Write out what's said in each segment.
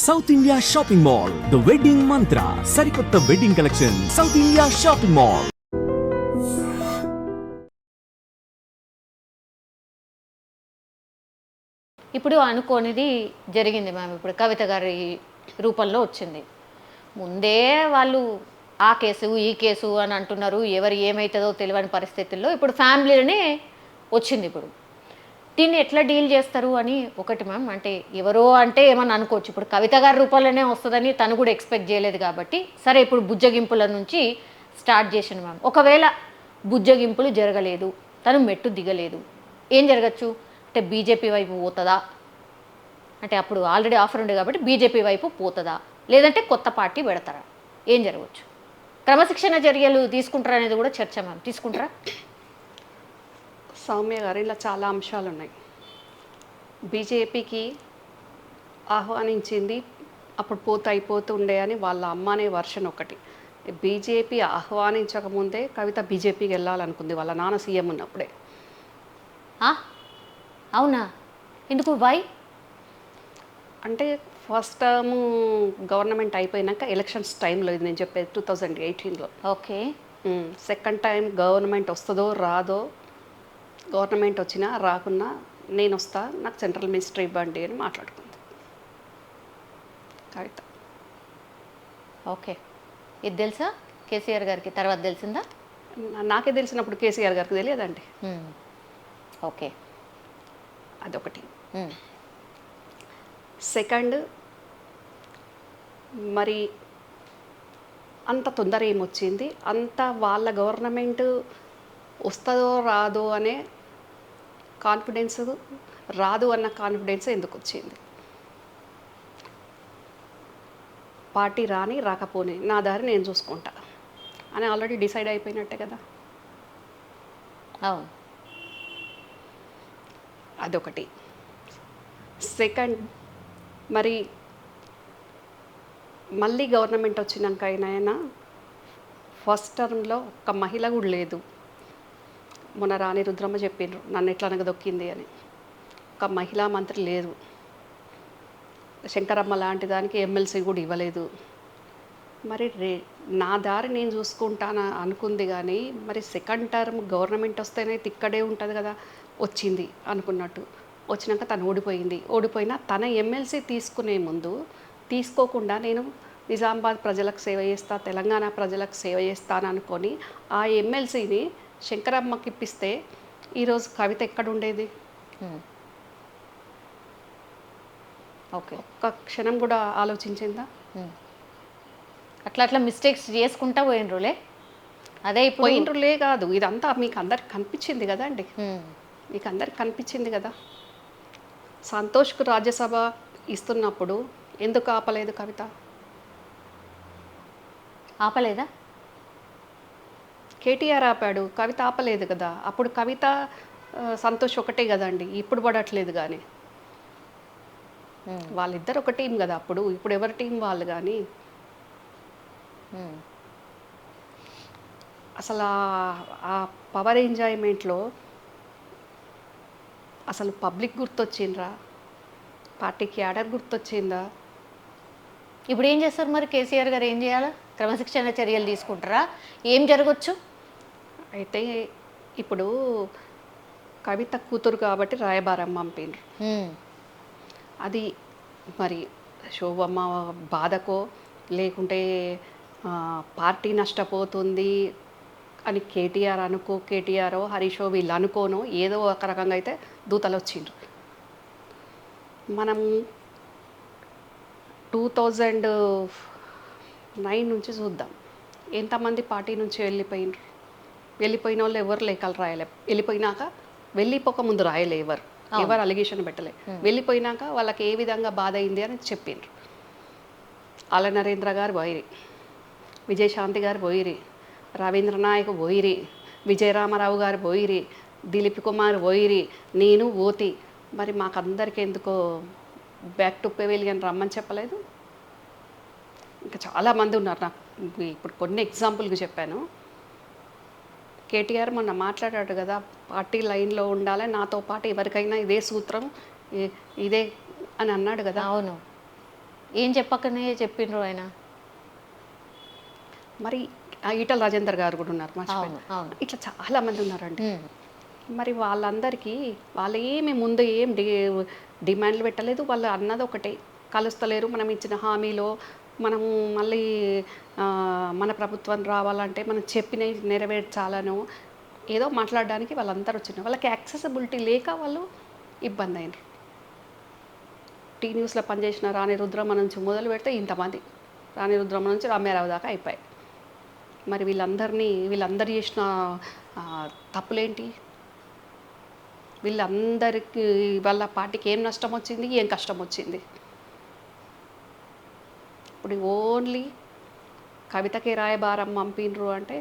South India shopping mall, the wedding మంత్ర, సరికొత్త wedding collection, south India shopping mall. ఇప్పుడు అనుకోనిది జరిగింది ma'am. ఇప్పుడు కవిత గారి రూపంలో వచ్చింది. ముందే వాళ్ళు ఆ కేసు ఈ కేసు అని అంటున్నారు. ఎవరు ఏమవుతుందో తెలియని పరిస్థితుల్లో ఇప్పుడు ఫ్యామిలీనే వచ్చింది. ఇప్పుడు దీన్ని ఎట్లా డీల్ చేస్తారు అని ఒకటి మ్యామ్. అంటే ఎవరో అంటే ఏమన్నా అనుకోవచ్చు. ఇప్పుడు కవిత గారి రూపంలోనే వస్తుందని తను కూడా ఎక్స్పెక్ట్ చేయలేదు కాబట్టి సరే ఇప్పుడు బుజ్జగింపుల నుంచి స్టార్ట్ చేసింది మ్యామ్. ఒకవేళ బుజ్జగింపులు జరగలేదు, తను మెట్టు దిగలేదు, ఏం జరగచ్చు అంటే బీజేపీ వైపు పోతుందా, అంటే అప్పుడు ఆల్రెడీ ఆఫర్ ఉంది కాబట్టి బీజేపీ వైపు పోతుందా, లేదంటే కొత్త పార్టీ పెడతారా, ఏం జరగవచ్చు? క్రమశిక్షణ చర్యలు తీసుకుంటారా అనేది కూడా చర్చ మ్యామ్. తీసుకుంటారా? సౌమ్య గారు, ఇలా చాలా అంశాలు ఉన్నాయి. బీజేపీకి ఆహ్వానించింది అప్పుడు పోతే అయిపోతుండే అని వాళ్ళ అమ్మ అనే వర్షన్ ఒకటి. బీజేపీ ఆహ్వానించకముందే కవిత బీజేపీకి వెళ్ళాలనుకుంది వాళ్ళ నాన్న సీఎం ఉన్నప్పుడే. అవునా? ఎందుకు? వై? అంటే ఫస్ట్ టర్మ్ గవర్నమెంట్ అయిపోయినాక ఎలక్షన్స్ టైంలో, ఇది నేను చెప్పేది 2018లో. ఓకే. సెకండ్ టైం గవర్నమెంట్ వస్తుందో రాదో, గవర్నమెంట్ వచ్చినా రాకున్నా నేను వస్తా, నాకు సెంట్రల్ మినిస్టర్ ఇవ్వండి అని మాట్లాడుకుంది కవిత. ఓకే. ఇది తెలుసా కేసీఆర్ గారికి? తర్వాత తెలిసిందా? నాకే తెలిసినప్పుడు కేసీఆర్ గారికి తెలియదండి. ఓకే, అదొకటి. సెకండ్, మరి అంత తొందర ఏమొచ్చింది? అంత వాళ్ళ గవర్నమెంట్ వస్తుందో రాదో అనే కాన్ఫిడెన్స్, రాదు అన్న కాన్ఫిడెన్స్ ఎందుకు వచ్చింది? పార్టీ రాని రాకపోని నా దారి నేను చూసుకుంటా అని ఆల్రెడీ డిసైడ్ అయిపోయినట్టే కదా. అవును. అదొకటి. సెకండ్, మరి మళ్ళీ గవర్నమెంట్ వచ్చినాక అయినా ఫస్ట్ టర్మ్లో ఒక్క మహిళ కూడా లేదు. మొన్న రాణి రుద్రమ్మ చెప్పిండ్రు నన్ను ఎట్లా అనగదొక్కింది అని. ఒక మహిళా మంత్రి లేదు. శంకరమ్మ లాంటి దానికి ఎమ్మెల్సీ కూడా ఇవ్వలేదు. మరి నా దారి నేను చూసుకుంటాను అనుకుంది, కానీ మరి సెకండ్ టర్మ్ గవర్నమెంట్ వస్తేనే తిక్కడే ఉంటుంది కదా. వచ్చింది అనుకున్నట్టు, వచ్చినాక తను ఓడిపోయింది. ఓడిపోయినా తన ఎమ్మెల్సీ తీసుకునే ముందు తీసుకోకుండా నేను నిజామాబాద్ ప్రజలకు సేవ చేస్తా, తెలంగాణ ప్రజలకు సేవ చేస్తాను అనుకొని ఆ ఎమ్మెల్సీని శంకరమ్మకి ఇప్పిస్తే ఈరోజు కవిత ఎక్కడుండేది? ఓకే. ఒక్క క్షణం కూడా ఆలోచించిందా? అట్లా అట్లా మిస్టేక్స్ చేసుకుంటా పోయినరులే. అదే ఇప్పుడు పోయినరులే కాదు, ఇదంతా మీకు అందరికి కనిపించింది కదా అండి. మీకు అందరికి కనిపించింది కదా. సంతోష్కు రాజ్యసభ ఇస్తున్నప్పుడు ఎందుకు ఆపలేదు కవిత? ఆపలేదా? కేటీఆర్ ఆపాడు, కవిత ఆపలేదు కదా. అప్పుడు కవిత సంతోష్ ఒకటే కదండి, ఇప్పుడు పడట్లేదు. కానీ వాళ్ళిద్దరు ఒక టీం కదా అప్పుడు. ఇప్పుడు ఎవరి టీం వాళ్ళు. కానీ అసలు ఆ పవర్ ఎంజాయ్మెంట్లో అసలు పబ్లిక్ గుర్తొచ్చిండ్రా? పార్టీ క్యాడర్ గుర్తొచ్చిందా? ఇప్పుడు ఏం చేస్తారు మరి? కేసీఆర్ గారు ఏం చేయాలా? క్రమశిక్షణ చర్యలు తీసుకుంటారా? ఏం జరగచ్చు? అయితే ఇప్పుడు కవిత కూతురు కాబట్టి రాయబారం పంపిండ్రు. అది మరి శోభమ్మ బాధకో లేకుంటే పార్టీ నష్టపోతుంది అని కేటీఆర్ అనుకో, కేటీఆర్ హరీషో వీళ్ళు అనుకోనో, ఏదో ఒక రకంగా అయితే దూతలు వచ్చిండ్రు. మనం 2009 నుంచి చూద్దాం, ఎంతమంది పార్టీ నుంచి వెళ్ళిపోయినరు. వెళ్ళిపోయిన వాళ్ళు ఎవరు లేఖలు రాయలే. వెళ్ళిపోయినాక, వెళ్ళిపోకముందు రాయలే ఎవరు అలిగేషన్ పెట్టలే. వెళ్ళిపోయినాక వాళ్ళకి ఏ విధంగా బాధ అయింది అని చెప్పిండ్రు. ఆల నరేంద్ర గారు పోయిరి, విజయశాంతి గారు పోయిరి, రవీంద్ర నాయక్ పోయిరి, విజయరామారావు గారు పోయిరి, దిలీప్ కుమార్ పోయిరి, నేను ఓతి. మరి మాకందరికి ఎందుకో బ్యాక్ టు పెవిలియన్ రమ్మని చెప్పలేదు? ఇంకా చాలామంది ఉన్నారు. నాకు ఇప్పుడు కొన్ని ఎగ్జాంపుల్గా చెప్పాను. కేటీఆర్ మొన్న మాట్లాడాడు కదా, పార్టీ లైన్లో ఉండాలి, నాతో పాటు ఎవరికైనా ఇదే సూత్రం, ఇదే అని అన్నాడు కదా. అవును. ఏం చెప్పకనే చెప్పిండ్రు ఆయన? మరి ఆ ఈటల రాజేందర్ గారు కూడా ఉన్నారు, మర్చిపోయాను. అవును, అవును. ఇట్లా చాలా మంది ఉన్నారండి. ఉమ్, మరి వాళ్ళందరికీ వాళ్ళు ఏమి ముందు ఏం డిమాండ్లు పెట్టలేదు. వాళ్ళు అన్నది ఒకటే, కలుస్తలేరు. మనం ఇచ్చిన హామీలో మనము మళ్ళీ మన ప్రభుత్వం రావాలంటే మనం చెప్పినవి నెరవేర్చాలను ఏదో మాట్లాడడానికి వాళ్ళందరూ వచ్చినారు. వాళ్ళకి యాక్సెసిబిలిటీ లేక వాళ్ళు ఇబ్బంది అయినారు. టీ న్యూస్లో పనిచేసిన రాణి రుద్రమ్మ నుంచి మొదలు పెడితే ఇంతమంది, రాణి రుద్రమ్మ నుంచి రామారావు దాకా అయిపోయాయి. మరి వీళ్ళందరూ చేసిన తప్పులేంటి? వీళ్ళందరికీ వాళ్ళ పార్టీకి ఏం నష్టం వచ్చింది, ఏం కష్టం వచ్చింది? ఇప్పుడు ఓన్లీ కవితకే రాయబారం పంపినరు అంటే,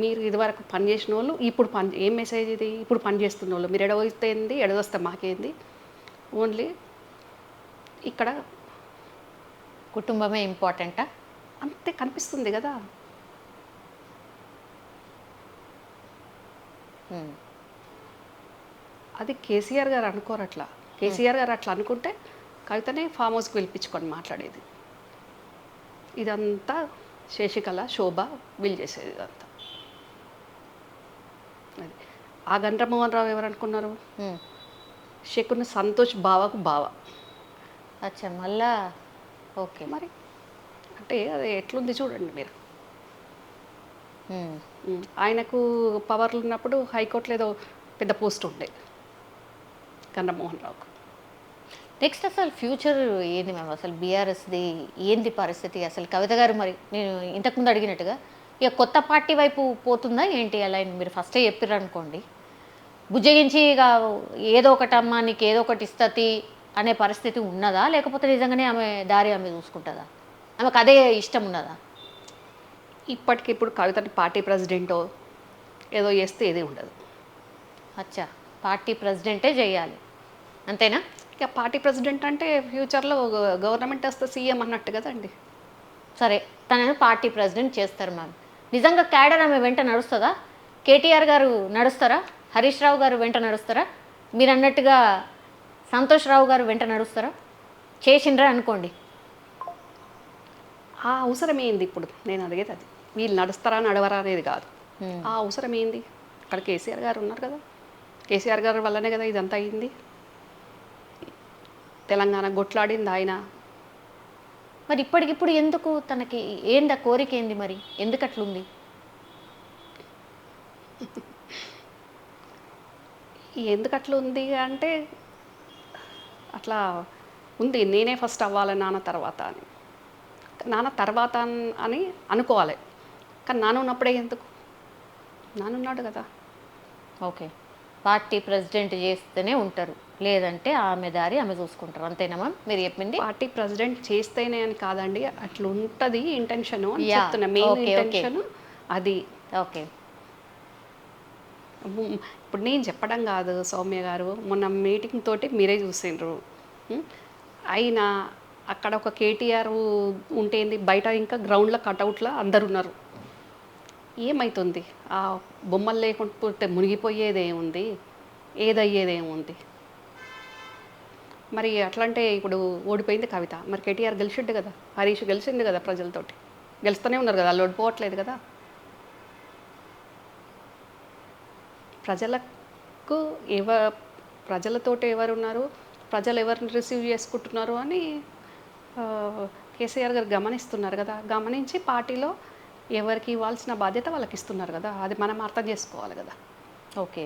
మీరు ఇదివరకు పనిచేసిన వాళ్ళు ఇప్పుడు ఏం మెసేజ్ ఇది? ఇప్పుడు పనిచేస్తున్న వాళ్ళు మీరు ఎడవస్తే ఏంది, ఎడదొస్తే మాకేంది? ఓన్లీ ఇక్కడ కుటుంబమే ఇంపార్టెంటా? అంతే కనిపిస్తుంది కదా. ఉమ్, అది కేసీఆర్ గారు అనుకోరు అట్లా. కేసీఆర్ గారు అట్లా అనుకుంటే కవితనే ఫామ్ హౌస్కి పిలిపించుకొని మాట్లాడేది. ఇదంతా శశికళ, శోభ వీళ్ళు చేసేది ఇదంతా. అది ఆ గండ్రమోహన్ రావు ఎవరు అనుకున్నారు? ఉమ్. శకుని సంతోష్ బావకు బావ. అచ్చా, మళ్ళా ఓకే. మరి అంటే అది ఎట్లుంది చూడండి మీరు. ఉమ్, ఆయనకు పవర్లు ఉన్నప్పుడు హైకోర్టులో ఏదో పెద్ద పోస్ట్ ఉండే గండ్రమోహన్ రావుకు. నెక్స్ట్ అసలు ఫ్యూచర్ ఏంది మ్యామ్? అసలు బీఆర్ఎస్ది ఏంది పరిస్థితి? అసలు కవిత గారు మరి నేను ఇంతకుముందు అడిగినట్టుగా ఇక కొత్త పార్టీ వైపు పోతుందా ఏంటి? అలా మీరు ఫస్టే చెప్పారు అనుకోండి, బుజ్జగించి ఇక ఏదో ఒకటి అమ్మా నీకు ఏదో ఒకటి ఇస్తతి అనే పరిస్థితి ఉన్నదా? లేకపోతే నిజంగానే ఆమె దారి ఆమె చూసుకుంటుందా? ఆమెకు అదే ఇష్టం ఉన్నదా? ఇప్పటికిప్పుడు కవితని పార్టీ ప్రెసిడెంటో ఏదో చేస్తే ఏది ఉండదు. అచ్చా, పార్టీ ప్రెసిడెంటే చేయాలి అంతేనా? ఇక పార్టీ ప్రెసిడెంట్ అంటే ఫ్యూచర్లో గవర్నమెంట్ వస్తే సీఎం అన్నట్టు కదండి. సరే, తనను పార్టీ ప్రెసిడెంట్ చేస్తారు మ్యామ్. నిజంగా క్యాడర్ ఆమె వెంట నడుస్తుందా? కేటీఆర్ గారు నడుస్తారా? హరీష్ రావు గారు వెంట నడుస్తారా? మీరు అన్నట్టుగా సంతోష్ రావు గారు వెంట నడుస్తారా? చేసిండ్రా అనుకోండి, ఆ అవసరం ఏంది ఇప్పుడు? నేను అడిగేది అది. వీళ్ళు నడుస్తారా నడవరా అనేది కాదు. ఆ అవసరం ఏంది? అక్కడ కేసీఆర్ గారు ఉన్నారు కదా. కేసీఆర్ గారి వల్లనే కదా ఇదంతా అయింది. తెలంగాణ గొట్లాడింది ఆయన. మరి ఇప్పటికిప్పుడు ఎందుకు తనకి ఏందా కోరిక ఏంది మరి? ఎందుకు అట్లుంది? ఎందుకు అట్లా ఉంది అంటే అట్లా ఉంది. నేనే ఫస్ట్ అవ్వాలి నాన్న తర్వాత అని. నాన్న తర్వాత అని అనుకోవాలి. కానీ నాన్న ఉన్నప్పుడే ఎందుకు? నాన్న ఉన్నాడు కదా. ఓకే, పార్టీ ప్రెసిడెంట్ చేస్తేనే ఉంటారు, లేదంటే ఆమె దారి ఆమె చూసుకుంటారు, అంతేనా మ్యామ్ మీరు చెప్పింది? పార్టీ ప్రెసిడెంట్ చేస్తేనే అని కాదండి, అట్లా ఉంటుంది ఇంటెన్షన్ అని యా, చెప్తున్నా. మెయిన్ ఓకే, ఇంటెన్షన్ అది. ఓకే. ఇప్పుడు నేను చెప్పడం కాదు సౌమ్య గారు, మొన్న మీటింగ్ తోటి మీరే చూసిండ్రు. అయినా అక్కడ ఒక కేటీఆర్ ఉంటేంది, బయట ఇంకా గ్రౌండ్లో కటౌట్లో అందరు ఉన్నారు. ఏమవుతుంది? ఆ బొమ్మలు లేకుంటే మునిగిపోయేదేముంది, ఏదయ్యేదేముంది? మరి అట్లంటే ఇప్పుడు ఓడిపోయింది కవిత, మరి కేటీఆర్ గెలిచిండు కదా, హరీష్ గెలిచిండు కదా, ప్రజలతోటి గెలుస్తూనే ఉన్నారు కదా, వాళ్ళు ఓడిపోవట్లేదు కదా. ప్రజలకు ప్రజలతోటి ఎవరు ఉన్నారు, ప్రజలు ఎవరిని రిసీవ్ చేసుకుంటున్నారు అని కేసీఆర్ గారు గమనిస్తున్నారు కదా. గమనించి పార్టీలో ఎవరికి ఇవ్వాల్సిన బాధ్యత వాళ్ళకి ఇస్తున్నారు కదా. అది మనం అర్థం చేసుకోవాలి కదా. ఓకే.